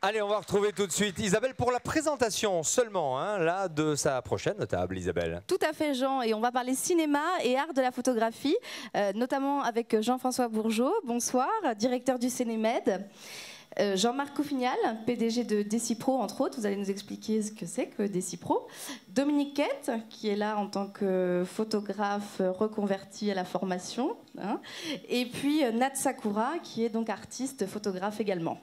Allez, on va retrouver tout de suite Isabelle pour la présentation seulement, hein, là, de sa prochaine table, Isabelle. Tout à fait, Jean, et on va parler cinéma et art de la photographie, notamment avec Jean-François Bourgeot, bonsoir, directeur du Cénémed. Jean-Marc Coufignal, PDG de Decipro, entre autres, vous allez nous expliquer ce que c'est que Decipro. Dominique Quette, qui est là en tant que photographe reconverti à la formation. Hein. Et puis Nat Sakura, qui est donc artiste, photographe également.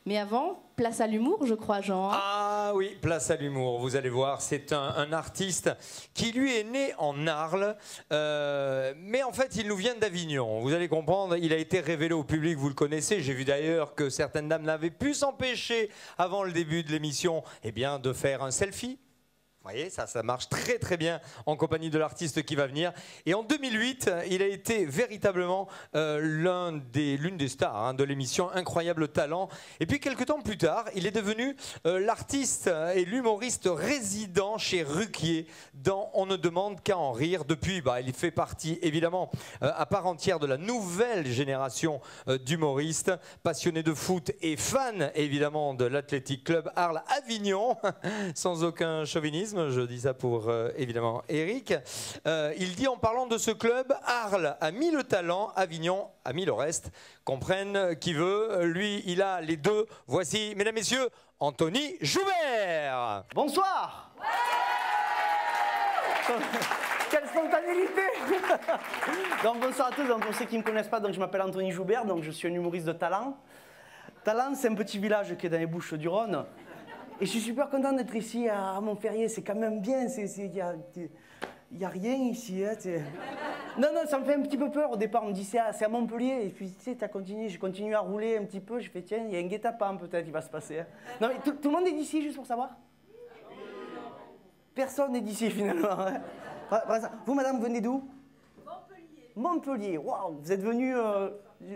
Mais avant, place à l'humour, je crois, Jean. Ah oui, place à l'humour. Vous allez voir, c'est un artiste qui, lui, est né en Arles. Mais en fait, il nous vient d'Avignon. Vous allez comprendre, il a été révélé au public, vous le connaissez. J'ai vu d'ailleurs que certaines dames n'avaient pu s'empêcher, avant le début de l'émission, eh bien, de faire un selfie. Vous voyez, ça marche très très bien en compagnie de l'artiste qui va venir. Et en 2008, il a été véritablement l'une des stars hein, de l'émission Incroyable Talent. Et puis quelques temps plus tard, il est devenu l'artiste et l'humoriste résident chez Ruquier dans On ne demande qu'à en rire. Depuis, il fait partie évidemment à part entière de la nouvelle génération d'humoristes, passionné de foot et fan évidemment de l'Athletic Club Arles-Avignon, sans aucun chauvinisme. Je dis ça pour évidemment Eric. Il dit en parlant de ce club, Arles a mis le talent, Avignon a mis le reste. Comprenne qui veut, lui il a les deux. Voici, mesdames, messieurs, Anthony Joubert. Bonsoir. Ouais. Quelle spontanéité. Donc bonsoir à tous, donc, pour ceux qui ne me connaissent pas, donc, je m'appelle Anthony Joubert, donc je suis un humoriste de Talent. Talent, c'est un petit village qui est dans les Bouches-du-Rhône. Et je suis super content d'être ici à Montferrier, c'est quand même bien, il n'y a rien ici. Hein, non, ça me fait un petit peu peur au départ, on me dit c'est à Montpellier, et puis tu sais, j'ai continué à rouler un petit peu, je fais tiens, il y a un guet-apens peut-être, il va se passer. Hein. Non mais tout le monde est d'ici, juste pour savoir? Personne n'est d'ici finalement. Hein. Vous madame, venez d'où? Montpellier. Montpellier, waouh, vous êtes venu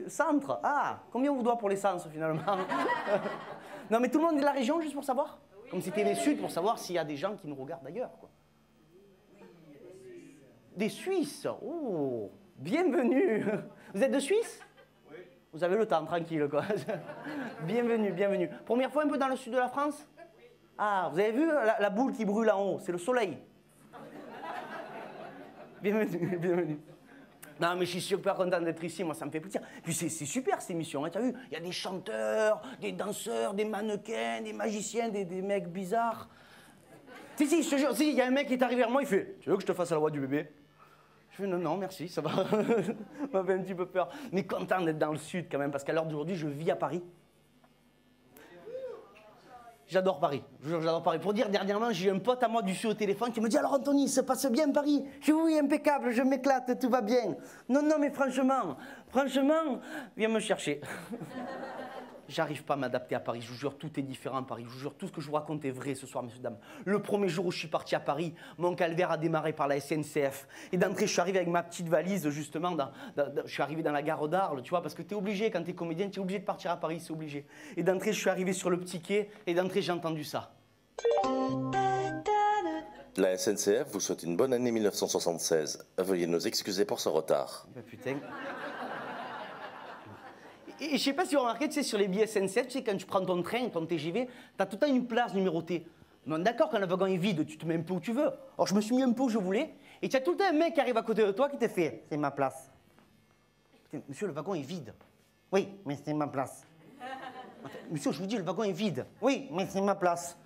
centre. Ah, combien on vous doit pour l'essence finalement? Non mais tout le monde est de la région juste pour savoir? Comme c'était les Suds pour savoir s'il y a des gens qui nous regardent d'ailleurs. Des Suisses? Oh, bienvenue. Vous êtes de Suisse? Oui. Vous avez le temps, tranquille quoi. Bienvenue, bienvenue. Première fois un peu dans le sud de la France? Ah, vous avez vu la boule qui brûle en haut? C'est le soleil. Bienvenue, bienvenue. Non, mais je suis super content d'être ici, moi ça me fait plaisir. Puis c'est super cette émission, hein, t'as vu? Il y a des chanteurs, des danseurs, des mannequins, des magiciens, des mecs bizarres. Si, je te jure, il y a un mec qui est arrivé vers moi, il fait « Tu veux que je te fasse la voix du bébé ?» Je fais « Non, merci, ça va. » Ça m'a fait un petit peu peur. Mais content d'être dans le sud quand même, parce qu'à l'heure d'aujourd'hui, je vis à Paris. J'adore Paris, je jure, j'adore Paris. Pour dire, dernièrement, j'ai eu un pote à moi du sud au téléphone qui me dit « Alors Anthony, ça passe bien Paris ?» Je dis « Oui, impeccable, je m'éclate, tout va bien. » Non, mais franchement, viens me chercher. J'arrive pas à m'adapter à Paris, je vous jure, tout est différent à Paris. Je vous jure, tout ce que je vous raconte est vrai ce soir, messieurs, dames. Le premier jour où je suis parti à Paris, mon calvaire a démarré par la SNCF. Et d'entrée, je suis arrivé avec ma petite valise, justement, je suis arrivé dans la gare d'Arles, tu vois, parce que t'es obligé, quand t'es comédien, t'es obligé de partir à Paris, c'est obligé. Et d'entrée, je suis arrivé sur le petit quai, et d'entrée, j'ai entendu ça. La SNCF vous souhaite une bonne année 1976. Veuillez nous excuser pour ce retard. Ben putain. Et je sais pas si vous remarquez, tu sais, sur les billets SNCF, tu sais, quand tu prends ton train, ton TGV, t'as tout le temps une place numérotée. Non, d'accord, quand le wagon est vide, tu te mets un peu où tu veux. Alors je me suis mis un peu où je voulais, et tu as tout le temps un mec qui arrive à côté de toi qui te fait « C'est ma place. » Putain, monsieur, le wagon est vide. Oui, mais c'est ma place. Monsieur, je vous dis, le wagon est vide. Oui, mais c'est ma place.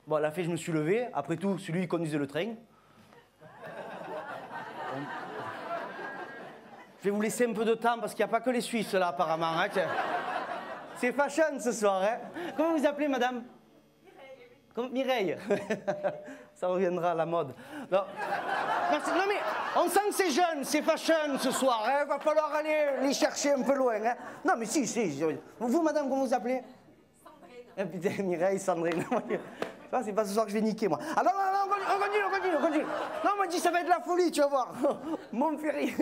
Bon, à la fin, je me suis levé. Après tout, celui qui conduisait le train. Je vais vous laisser un peu de temps parce qu'il n'y a pas que les Suisses là apparemment. Hein, C'est fashion ce soir, hein. Comment vous appelez, madame? Mireille. Ça reviendra à la mode. Non. Merci. Non mais, on sent que c'est jeune, c'est fashion ce soir. Il va falloir aller les chercher un peu loin. Hein. Non mais si. Vous, madame, comment vous appelez? Sandrine. Putain, Mireille, Sandrine. Ça, c'est pas ce soir que je vais niquer, moi. Ah non, on continue. Non, on m'a dit, ça va être la folie, tu vas voir. Mon ferry.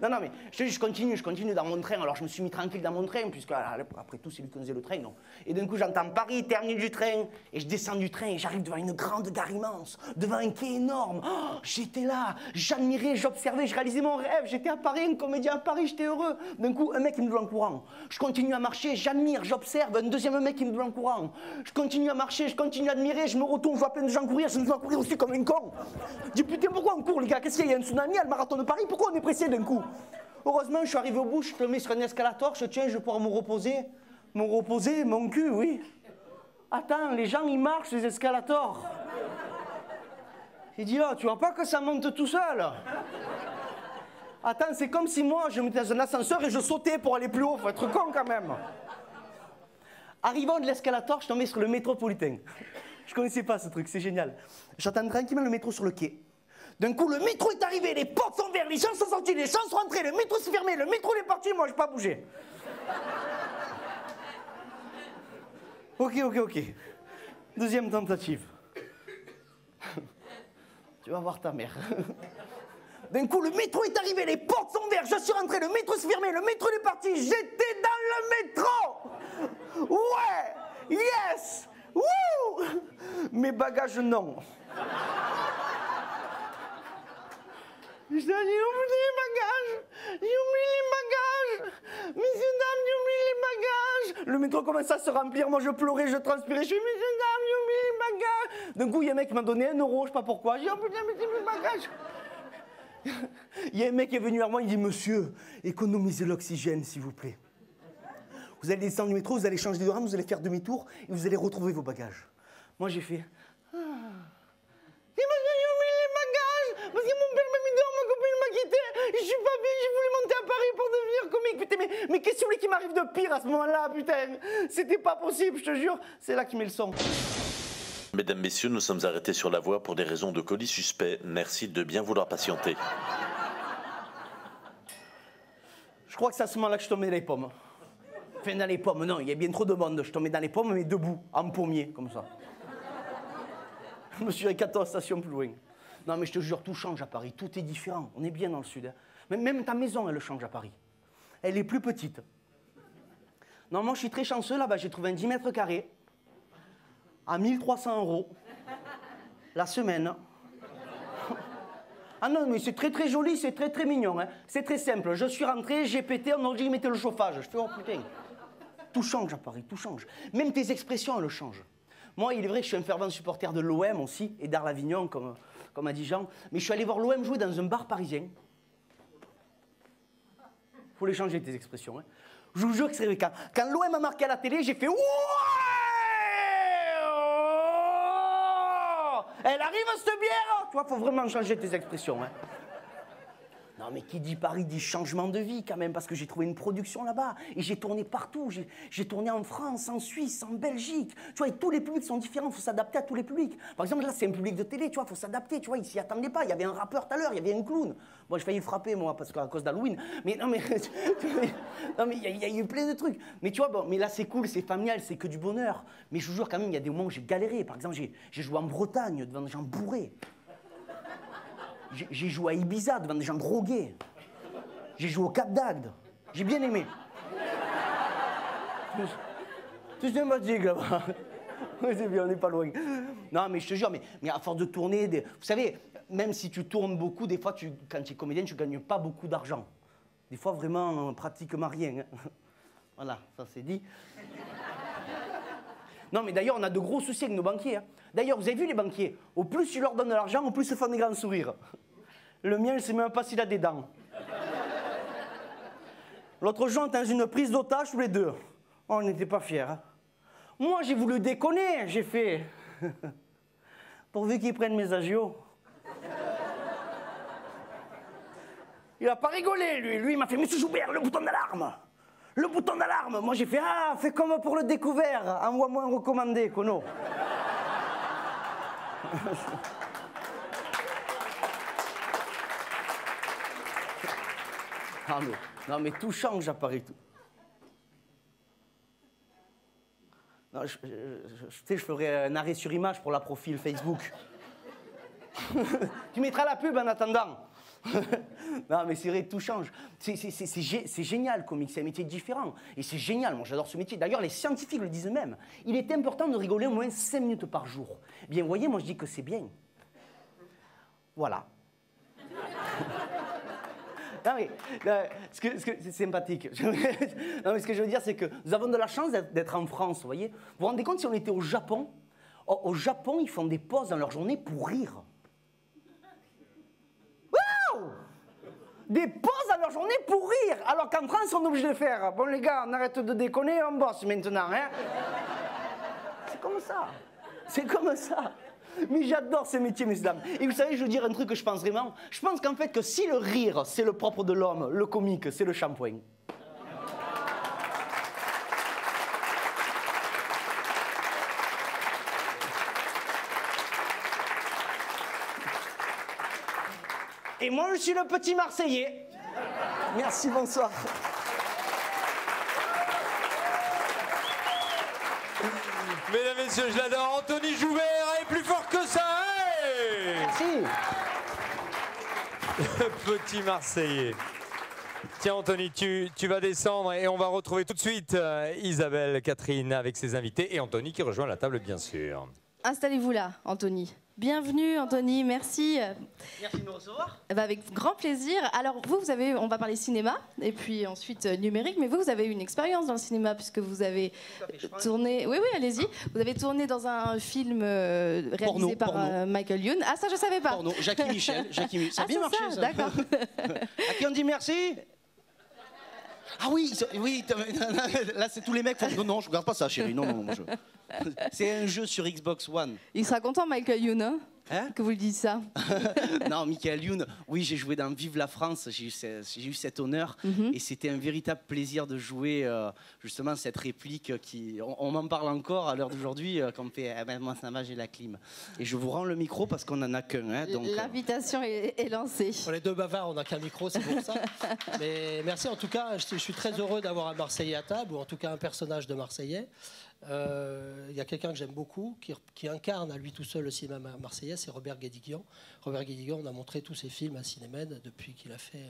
Non, mais je continue dans mon train. Alors, je me suis mis tranquille dans mon train, puisque, après tout, c'est lui qui conduisait le train, non. Et d'un coup, j'entends Paris, terminus du train, et je descends du train, et j'arrive devant une grande gare immense, devant un quai énorme. Oh, j'étais là, j'admirais, j'observais, je réalisais mon rêve. J'étais à Paris, un comédien à Paris, j'étais heureux. D'un coup, un mec, il me double en courant. Je continue à marcher, j'admire, j'observe, un deuxième mec, il me double en courant. Je continue à marcher, je continue à admirer. Je me retourne, je vois plein de gens courir, je me dois courir aussi comme un con. Je dis putain, pourquoi on court, les gars? Qu'est-ce qu'il y a? Il y a un tsunami à le marathon de Paris, pourquoi on est pressé d'un coup? Heureusement, je suis arrivé au bout, je te mets sur un escalator, je tiens, je vais pouvoir me reposer. Me reposer, mon cul, oui. Attends, les gens, ils marchent, les escalators. J'ai dit, oh, tu vois pas que ça monte tout seul? Attends, c'est comme si moi, je me mettais dans un ascenseur et je sautais pour aller plus haut, faut être con quand même. Arrivant de l'escalator, je tombais sur le métropolitain. Je connaissais pas ce truc, c'est génial. J'attends tranquillement le métro sur le quai. D'un coup, le métro est arrivé, les portes sont ouvertes, les gens sont sortis, les gens sont rentrés, le métro s'est fermé, le métro est parti, moi je n'ai pas bougé. Ok. Deuxième tentative. Tu vas voir ta mère. D'un coup, le métro est arrivé, les portes sont ouvertes, je suis rentré, le métro s'est fermé, le métro est parti, j'étais dans le métro. Ouais, yes, wouh. Mes bagages, non. J'ai oublié les bagages. Messieurs, dames, j'ai oublié les bagages. Le métro commence à se remplir, moi je pleurais, je transpirais, je suis messieurs, dames, j'ai oublié les bagages. D'un coup, il y a un mec qui m'a donné 1 euro, je sais pas pourquoi. J'ai dit, oh putain, mais c'est mes bagages. Il y a un mec qui est venu vers moi, il dit, monsieur, économisez l'oxygène, s'il vous plaît. Vous allez descendre du métro, vous allez changer de rame, vous allez faire demi-tour et vous allez retrouver vos bagages. Moi, j'ai fait... Parce que mon père m'a mis dehors, ma copine m'a quitté, je suis pas bien, j'ai voulu monter à Paris pour devenir comique. Putain, mais qu'est-ce que vous voulez qui m'arrive de pire à ce moment-là, putain? C'était pas possible, je te jure. C'est là qu'il met le son. Mesdames, messieurs, nous sommes arrêtés sur la voie pour des raisons de colis suspect. Merci de bien vouloir patienter. Je crois que c'est à ce moment-là que je tombais dans les pommes. Enfin, dans les pommes, non, il y a bien trop de monde. Je tombais dans les pommes, mais debout, en pommier, comme ça. Je me suis arrêté 14 stations plus loin. Non, mais je te jure, tout change à Paris, tout est différent. On est bien dans le sud. Hein. Même ta maison, elle change à Paris. Elle est plus petite. Non, moi, je suis très chanceux, là-bas, j'ai trouvé un 10 mètres carrés à 1 300 € la semaine. Ah non, mais c'est très très joli, c'est très très mignon. Hein. C'est très simple. Je suis rentré, j'ai pété, on a dit mettez le chauffage. Je fais, oh putain. Tout change à Paris, tout change. Même tes expressions, elles changent. Moi, il est vrai que je suis un fervent supporter de l'OM aussi, et d'Arles-Avignon, comme a dit Jean. Mais je suis allé voir l'OM jouer dans un bar parisien. Faut les changer, tes expressions. Hein. Je vous jure que c'est vrai. Quand l'OM a marqué à la télé, j'ai fait ouais. Elle arrive cette bière. Tu vois, faut vraiment changer tes expressions. Hein. Non, mais qui dit Paris dit changement de vie quand même, parce que j'ai trouvé une production là-bas et j'ai tourné partout. J'ai tourné en France, en Suisse, en Belgique. Tu vois, et tous les publics sont différents, il faut s'adapter à tous les publics. Par exemple, là, c'est un public de télé, tu vois, il faut s'adapter. Tu vois, ils s'y attendaient pas. Il y avait un rappeur tout à l'heure, il y avait un clown. Bon, j'ai failli frapper, moi, parce qu'à cause d'Halloween. Mais non, mais il y a eu plein de trucs. Mais tu vois, bon, mais là, c'est cool, c'est familial, c'est que du bonheur. Mais je vous jure, quand même, il y a des moments où j'ai galéré. Par exemple, j'ai joué en Bretagne devant des gens bourrés. J'ai joué à Ibiza devant des gens drogués. J'ai joué au Cap d'Agde. J'ai bien aimé. C'est sympathique là-bas. C'est bien, on n'est pas loin. Non, mais je te jure, mais à force de tourner, vous savez, même si tu tournes beaucoup, des fois, quand tu es comédien, tu ne gagnes pas beaucoup d'argent. Des fois, vraiment, pratiquement rien. Hein. Voilà, ça c'est dit. Non, mais d'ailleurs, on a de gros soucis avec nos banquiers. Hein. D'ailleurs, vous avez vu les banquiers? Au plus tu leur donnes de l'argent, au plus ils se font des grands sourires. Le mien, il sait même pas s'il a des dents. L'autre jour, on était dans une prise d'otage tous les deux. Oh, on n'était pas fiers. Hein. Moi, j'ai voulu déconner. J'ai fait... Pourvu qu'ils prennent mes agios. Il n'a pas rigolé, lui. Lui, il m'a fait « Monsieur Joubert, le bouton d'alarme !» Le bouton d'alarme. Moi, j'ai fait, ah, fais comme pour le découvert. Envoie-moi un recommandé, Kono. Non, mais tout change à Paris. Tout. Non, je ferai un arrêt sur image pour la profil Facebook. Tu mettras la pub en attendant. Non, mais c'est vrai, tout change. C'est génial, le comique, c'est un métier différent. Et c'est génial, moi j'adore ce métier. D'ailleurs, les scientifiques le disent eux-mêmes. Il est important de rigoler au moins 5 minutes par jour. Bien, vous voyez, moi je dis que c'est bien. Voilà. Non, mais c'est sympathique. Non, mais ce que je veux dire, c'est que nous avons de la chance d'être en France, vous voyez. Vous vous rendez compte si on était au Japon? Au Japon, ils font des pauses dans leur journée pour rire. Waouh! Des pauses dans leur journée pour rire, alors qu'en France, on est obligé de faire. Bon, les gars, on arrête de déconner, on bosse maintenant, hein. C'est comme ça. C'est comme ça. Mais j'adore ce métier, messieurs, dames. Et vous savez, je veux dire un truc que je pense vraiment. Je pense qu'en fait, que si le rire, c'est le propre de l'homme, le comique, c'est le shampoing. Et moi, je suis le petit Marseillais. Merci, bonsoir. Mesdames, messieurs, je l'adore. Anthony Joubert est plus fort que ça. Hey, Merci. petit Marseillais. Tiens, Anthony, tu vas descendre et on va retrouver tout de suite Isabelle, Catherine avec ses invités et Anthony qui rejoint la table, bien sûr. Installez-vous là, Anthony. Bienvenue, Anthony, merci. Merci de me recevoir. Avec grand plaisir. Alors, vous avez, on va parler cinéma et puis ensuite numérique, mais vous avez eu une expérience dans le cinéma puisque vous avez tourné. Oui, allez-y. Vous avez tourné dans un film réalisé par Michael Youn. Ah, ça, je ne savais pas. Porno. Jackie Michel. Ça a bien marché, ça. D'accord. À qui on dit merci? Ah oui, là c'est tous les mecs font non, je regarde pas ça, chérie. Non, je... C'est un jeu sur Xbox One. Il sera content, Michael Youn, hein, que vous lui dites ça. Non, Michael Youn, oui, j'ai joué dans Vive la France, j'ai eu cet honneur et c'était un véritable plaisir de jouer justement cette réplique qui, on m'en parle encore à l'heure d'aujourd'hui quand on fait moi ça va, j'ai la clim. Et je vous rends le micro parce qu'on n'en a qu'un. Hein, l'invitation est lancée. On est deux bavards, on n'a qu'un micro, c'est pour ça. Mais merci en tout cas, je suis très heureux d'avoir un Marseillais à table, ou en tout cas un personnage de Marseillais. Il y a quelqu'un que j'aime beaucoup, qui incarne à lui tout seul le cinéma marseillais, c'est Robert Guédiguian. Robert Guédiguian, on a montré tous ses films à Cinémed depuis qu'il a fait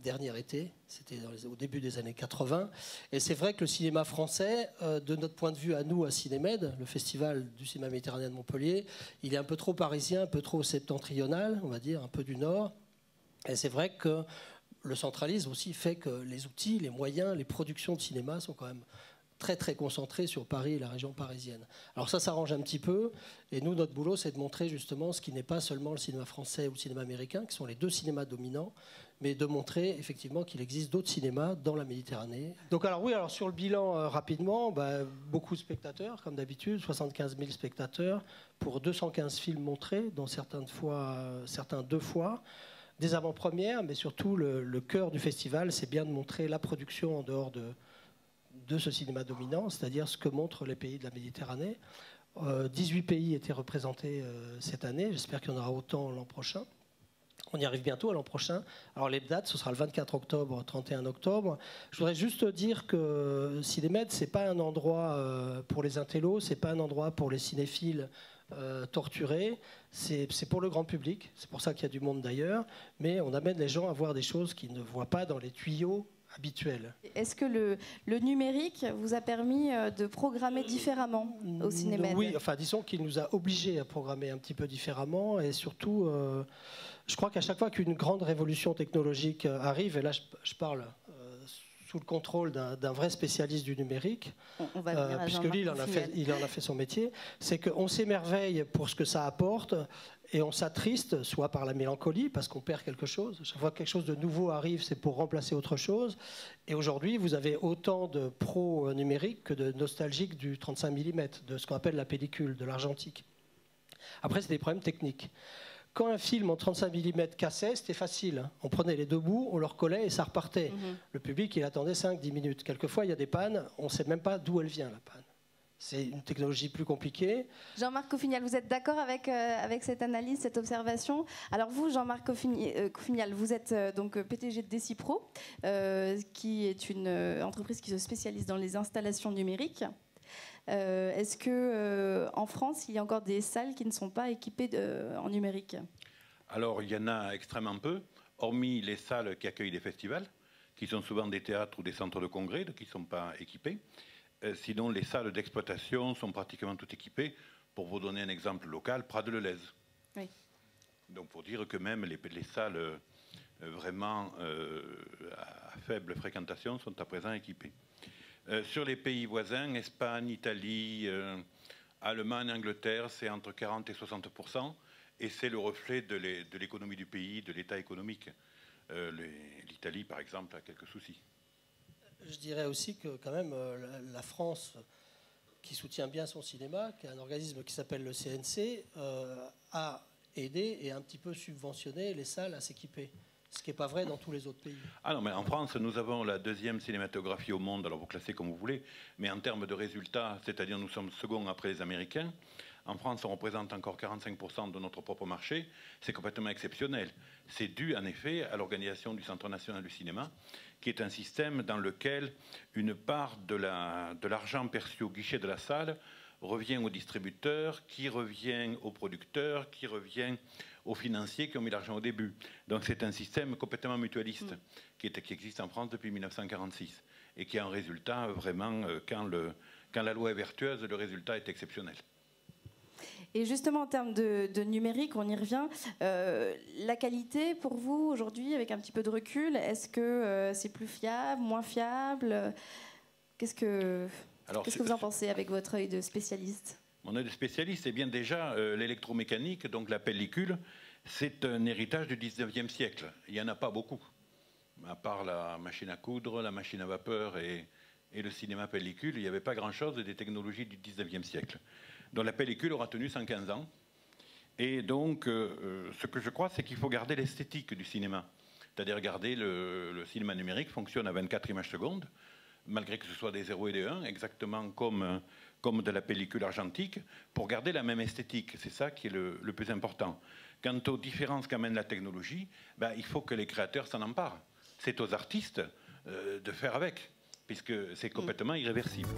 Dernier été, c'était au début des années 80. Et c'est vrai que le cinéma français, de notre point de vue à nous, à Cinémed, le festival du cinéma méditerranéen de Montpellier, il est un peu trop parisien, un peu trop septentrional, on va dire, un peu du nord. Et c'est vrai que le centralisme aussi fait que les outils, les moyens, les productions de cinéma sont quand même très très concentré sur Paris et la région parisienne. Alors ça s'arrange un petit peu, et nous, notre boulot, c'est de montrer justement ce qui n'est pas seulement le cinéma français ou le cinéma américain, qui sont les deux cinémas dominants, mais de montrer effectivement qu'il existe d'autres cinémas dans la Méditerranée. Donc alors oui, alors sur le bilan rapidement, beaucoup de spectateurs, comme d'habitude, 75 000 spectateurs pour 215 films montrés, dont certains 2 fois. Des avant-premières, mais surtout le cœur du festival, c'est bien de montrer la production en dehors de ce cinéma dominant, c'est-à-dire ce que montrent les pays de la Méditerranée. 18 pays étaient représentés cette année, j'espère qu'il y en aura autant l'an prochain. On y arrive bientôt à l'an prochain. Alors les dates, ce sera le 24 octobre, 31 octobre. Je voudrais juste dire que Cinémed, c'est pas un endroit pour les intellos, c'est pas un endroit pour les cinéphiles torturés, c'est pour le grand public, c'est pour ça qu'il y a du monde d'ailleurs, mais on amène les gens à voir des choses qu'ils ne voient pas dans les tuyaux habituel. Est-ce que le numérique vous a permis de programmer différemment au Cinémed? Oui, enfin disons qu'il nous a obligés à programmer un petit peu différemment, et surtout, je crois qu'à chaque fois qu'une grande révolution technologique arrive, et là je parle sous le contrôle d'un vrai spécialiste du numérique, puisque lui il en a fait son métier, c'est qu'on s'émerveille pour ce que ça apporte, et on s'attriste, soit par la mélancolie, parce qu'on perd quelque chose. Chaque fois que quelque chose de nouveau arrive, c'est pour remplacer autre chose. Et aujourd'hui, vous avez autant de pros numériques que de nostalgiques du 35 mm, de ce qu'on appelle la pellicule, de l'argentique. Après, c'est des problèmes techniques. quand un film en 35 mm cassait, c'était facile. Hein. On prenait les deux bouts, on leur collait et ça repartait. Le public, il attendait 5-10 minutes. Quelquefois, il y a des pannes, on ne sait même pas d'où elle vient, la panne. C'est une technologie plus compliquée. Jean-Marc Coffignal, vous êtes d'accord avec cette analyse, cette observation? Alors vous, Jean-Marc Coffignal, vous êtes donc PDG de Decipro, qui est une entreprise qui se spécialise dans les installations numériques. Est-ce que en France, il y a encore des salles qui ne sont pas équipées en numérique? Alors, il y en a extrêmement peu, hormis les salles qui accueillent des festivals, qui sont souvent des théâtres ou des centres de congrès, qui ne sont pas équipés. Sinon, les salles d'exploitation sont pratiquement toutes équipées. Pour vous donner un exemple local, Prades-le-Lez. Oui. Donc, pour dire que même les salles vraiment à faible fréquentation sont à présent équipées. Sur les pays voisins, Espagne, Italie, Allemagne, Angleterre, c'est entre 40 et 60%. Et c'est le reflet de l'économie du pays, de l'état économique. L'Italie, par exemple, a quelques soucis. Je dirais aussi que quand même la France, qui soutient bien son cinéma, qui a un organisme qui s'appelle le CNC, a aidé et un petit peu subventionné les salles à s'équiper. Ce qui n'est pas vrai dans tous les autres pays. Ah non, mais en France, nous avons la deuxième cinématographie au monde, alors vous classez comme vous voulez, mais en termes de résultats, c'est-à-dire nous sommes second après les Américains, en France, on représente encore 45% de notre propre marché. C'est complètement exceptionnel. C'est dû, en effet, à l'organisation du Centre national du cinéma, qui est un système dans lequel une part de l'argent perçu au guichet de la salle revient aux distributeurs, qui revient aux producteurs, qui revient aux financiers qui ont mis l'argent au début. Donc c'est un système complètement mutualiste qui existe en France depuis 1946 et qui a un résultat vraiment, quand la loi est vertueuse, le résultat est exceptionnel. Et justement, en termes de numérique, on y revient. La qualité, pour vous, aujourd'hui, avec un petit peu de recul, est-ce que c'est plus fiable, moins fiable? Qu'est-ce que vous en pensez avec votre œil de spécialiste? Mon œil de spécialiste, c'est bien déjà l'électromécanique, donc la pellicule, c'est un héritage du 19e siècle. Il n'y en a pas beaucoup, à part la machine à coudre, la machine à vapeur et le cinéma pellicule. Il n'y avait pas grand-chose des technologies du 19e siècle. Donc la pellicule aura tenu 115 ans. Et donc, ce que je crois, c'est qu'il faut garder l'esthétique du cinéma. C'est-à-dire garder le cinéma numérique fonctionne à 24 images secondes, malgré que ce soit des 0 et des 1, exactement comme de la pellicule argentique, pour garder la même esthétique. C'est ça qui est le plus important. Quant aux différences qu'amène la technologie, il faut que les créateurs s'en emparent. C'est aux artistes de faire avec, puisque c'est complètement irréversible.